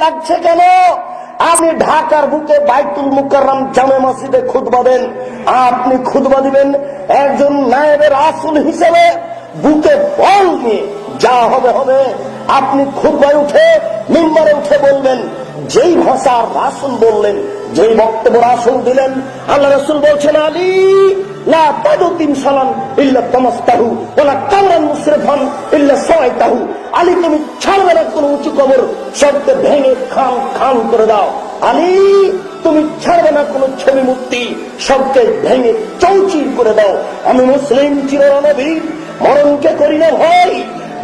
লাগছে কেন? আপনি ঢাকার বুকে বাইতুল মুকাররম জামে মসজিদে খুতবা দেন, আপনি খুতবা দিবেন একজন নায়েবে রাসূল হিসেবে বুকে বল নিয়ে, যা হবে হবে। আপনি খুতবায় উঠে মিম্বরে উঠে বলবেন যেই ভাষা রাসূল বললেন, যেই বক্তব্য রাসূল দিলেন। আল্লাহ রাসূল বলছেন, আলী লা তাদু তিমসালান ইল্লা তামাস্তাহু ওয়ালা কামরান মুসরিফান ইল্লা সাওয়াইতাহু। আলী তুমি ছাড়বে না কোন উঁচু কবর, সবকে ভেঙে খান খান করে দাও। আলী তুমি ছাড়বে না কোন ছবি মূর্তি, সবকে ভেঙে চৌচির করে দাও। আমি মুসলিম চিররণবীর, মরণকে করি না ভয়,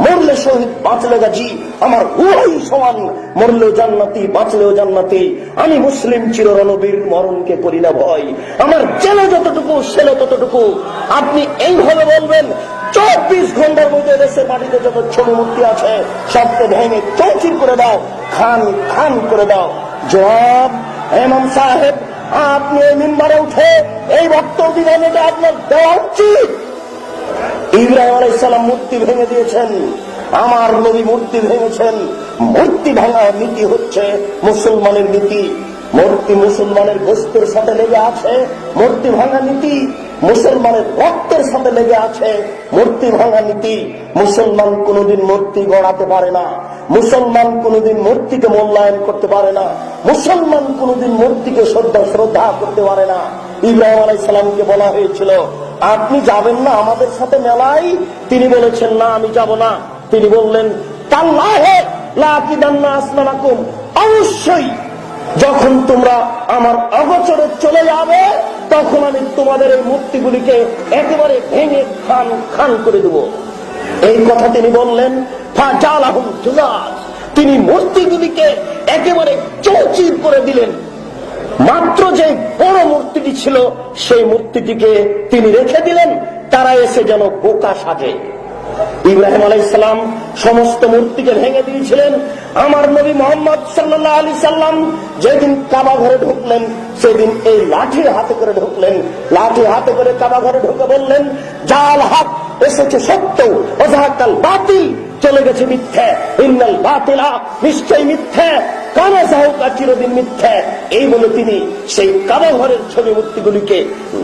মরলে শহীদ বাঁচলে গাজী, আমার উভয় সমান, মরলেও জান্নাতি বাঁচলেও জান্নাতি। আমি মুসলিম চিররণবীর, মরণকে করি না ভয়, আমার জেলে যতটুকু সেলে ততটুকু। আপনি এইভাবে বলবেন, 24 ঘন্টার মধ্যে দেশের মাটিতে যত ছবি মূর্তি আছে সবকে ভেঙে চৌচির করে দাও, খান খান করে দাও। জবাব, ইমাম সাহেব আপনি এই মিম্বরে উঠে এই বক্তব্য দিলেন, এটা আপনার দেওয়া উচিত। ইব্রাহিম আলাইহিস সালাম মূর্তি ভেঙে দিয়েছেন, আমার নবী মূর্তি ভেঙেছেন। মূর্তি ভাঙার নীতি হচ্ছে মুসলমানের নীতি। মূর্তি মুসলমানের গোশতের সাথে লেগে আছে, মূর্তি ভাঙা নীতি মুসলমানের রক্তের সাথে লেগে আছে, মূর্তি ভাঙা নীতি। মুসলমান কোনদিন মূর্তি গড়াতে পারে না, মুসলমান কোনদিন মূর্তিকে মূল্যায়ন করতে পারে না, মুসলমান কোনদিন মূর্তিকে শ্রদ্ধা করতে পারে না। ইব্রাহিম আলাইহিস সালামকে বলা হয়েছিল, আপনি যাবেন না আমাদের সাথে মেলায়? তিনি বলেছেন, না আমি যাব না। তিনি বললেন, তাল্লাহে লা আকিদান্না আসনামাকুম, অবশ্যই যখন তোমরা আমার অগোচরে চলে যাবে তখন আমি তোমাদের এই মূর্তিগুলিকে একেবারে ভেঙে খান খান করে দেব। এই কথা তিনি বললেন। ফাজালাহুম জুজাজ, তিনি মূর্তিগুলিকে একেবারে চৌচির করে দিলেন। মাত্র যে বড় মূর্তিটি ছিল সেই মূর্তিটিকে তিনি রেখে দিলেন, তারা এসে যেন বোকা সাজে। ইব্রাহিম আলাইহিস সালাম সমস্ত মূর্তিকে ভেঙে দিয়েছিলেন। আমার নবী মুহাম্মদ সাল্লাল্লাহু আলাইহি সাল্লাম যেদিন কাবা ঘরে ঢুকলেন, সেদিন এই লাঠি হাতে করে ঢুকলেন। লাঠি হাতে করে কাবা ঘরে ঢুকে বললেন, জাল হক, এসেছে সত্য, ওয়াজাহাকাল বাতিল, চলে গেছে মিথ্যা। ইন্নাল বাতিলা, নিশ্চয় মিথ্যা, কানা যাহুকা, চিরদিন মিথ্যা। এই বলে তিনি সেই কাবা ঘরের ছবি মূর্তিগুলিকে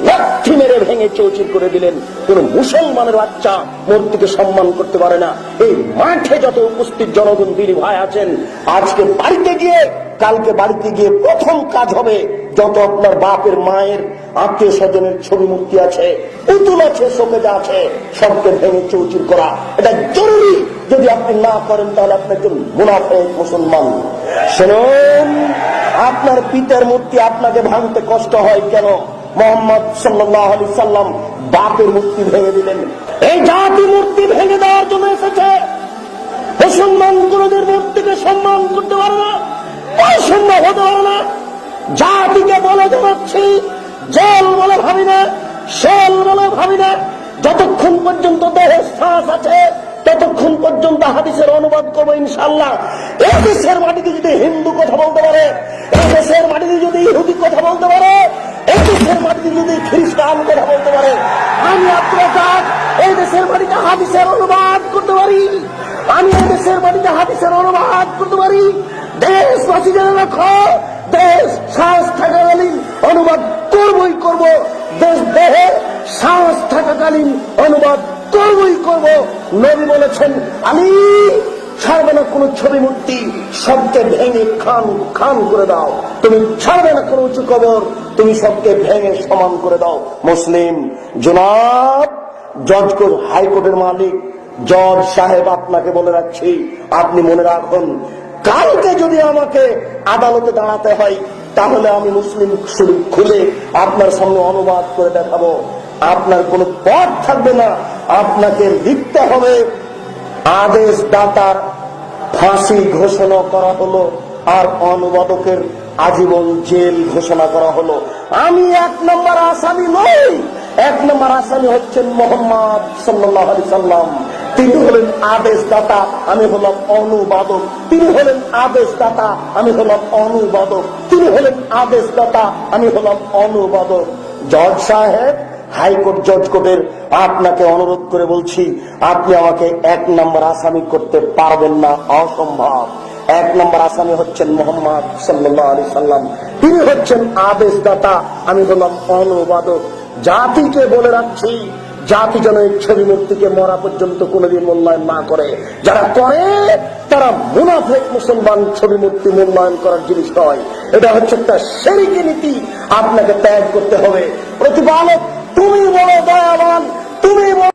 লাঠি মেরে ভেঙে চৌচির করে দিলেন। কোন মুসলমানের বাচ্চা মূর্তিকে সম্মান করতে পারে না। এই মাঠে যত উপস্থিত জনগণ দিনী ভাই আছেন, আজকে বাড়িতে গিয়ে, কালকে বাড়িতে গিয়ে প্রথম কাজ হবে, যত আপনার বাপের মায়ের আত্মীয় স্বজনের ছবি মূর্তি আছে, পুতুল আছে, শোকেজা আছে, সবকে ভেঙে চৌচির করা। এটা জরুরি। যদি আপনি না করেন তাহলে আপনি একজন মুনাফিক মুসলমান। শুনুন, আপনার পিতার মূর্তি আপনাকে ভাঙতে কষ্ট হয় কেন? মুহাম্মদ সাল্লাল্লাহু আলাইহি সাল্লাম বাপের মূর্তি ভেঙে দিলেন। এই জাতি মূর্তি ভেঙে দেওয়ার জন্য এসেছে। মুসলমান কোনদিন মূর্তিকে সম্মান করতে পারে না, অসম্ভব হতে পারে না। জাতিকে বলে জানাচ্ছি, জল বলে ভাবি না, শোল বলে ভাবি না। যতক্ষণ পর্যন্ত দেহে শ্বাস আছে ততক্ষণ পর্যন্ত হাদিসের অনুবাদ করবো ইনশাআল্লাহ। এই দেশের মাটিতে যদি হিন্দু কথা বলতে পারে, এই দেশের মাটিতে যদি ইহুদি কথা বলতে পারে, এই দেশের মাটিতে যদি খ্রিস্টান কথা বলতে পারে, আমি আপনার এই দেশের মাটিতে হাদিসের অনুবাদ করতে পারি। আমি এই দেশের মাটিতে হাদিসের অনুবাদ করতে পারি। দেশবাসী জেনে রাখো, দেশ শ্বাস থাকাকালীন অনুবাদ করবই করব, দেশ দেহে শ্বাস থাকাকালীন অনুবাদ করবই করব। নবী বলেছেন, আলী ছাড়বে না কোন ছবি মূর্তি, সবকে ভেঙে খান খান করে দাও। তুমি ছাড়বে না কোন উঁচু কবর, তুমি সবকে ভেঙে সমান করে দাও। মুসলিম জনাব জজ হাইকোর্টের মালিক জজ সাহেব, আপনাকে বলে রাখছি, আপনি মনে রাখুন, কালকে যদি আমাকে আদালতে দাঁড়াতে হয় তাহলে আমি মুসলিম শরীফ খুলে আপনার সামনে অনুবাদ করে দেখাবো। আপনার কোনো পথ থাকবে না, আপনাকে লিখতে হবে আদেশ দাতার ফাঁসি ঘোষণা করা হলো আর অনুবাদকের আজীবন জেল ঘোষণা করা হলো। আমি 1 নম্বর আসামি নই। 1 নম্বর আসামি হচ্ছেন মুহাম্মদ সাল্লাল্লাহু আলাইহি সাল্লাম। তিনি হলেন আদেশ দাতা, আমি হলাম অনুবাদক। তিনি হলেন আদেশ দাতা, আমি হলাম অনুবাদক। তিনি হলেন আদেশ দাতা, আমি হলাম অনুবাদক। জজ সাহেব, হাইকোর্ট জজ কোর্টের আপনাকে অনুরোধ করে বলছি, আপনি আমাকে 1 নম্বর আসামি করতে পারবেন না, অসম্ভব। এক নম্বর আসামি হচ্ছেন মোহাম্মদ সাল্লাল্লাহু আলাইহি সাল্লাম, তিনি হচ্ছেন আদেশদাতা, আমি বললাম অনুবাদক। জাতিকে বলে রাখছি, জাতি যেন এই ছবি মূর্তিকে মরা পর্যন্ত কোনোদিন মূল্যায়ন না করে। যারা করে তারা মুনাফিক মুসলমান। ছবি মূর্তি মূল্যায়ন করার জিনিস নয়, এটা হচ্ছে একটা শিরকি নীতি, আপনাকে ত্যাগ করতে হবে। প্রতিপালক তুমি বলো, দয়াবান তুমি বলো।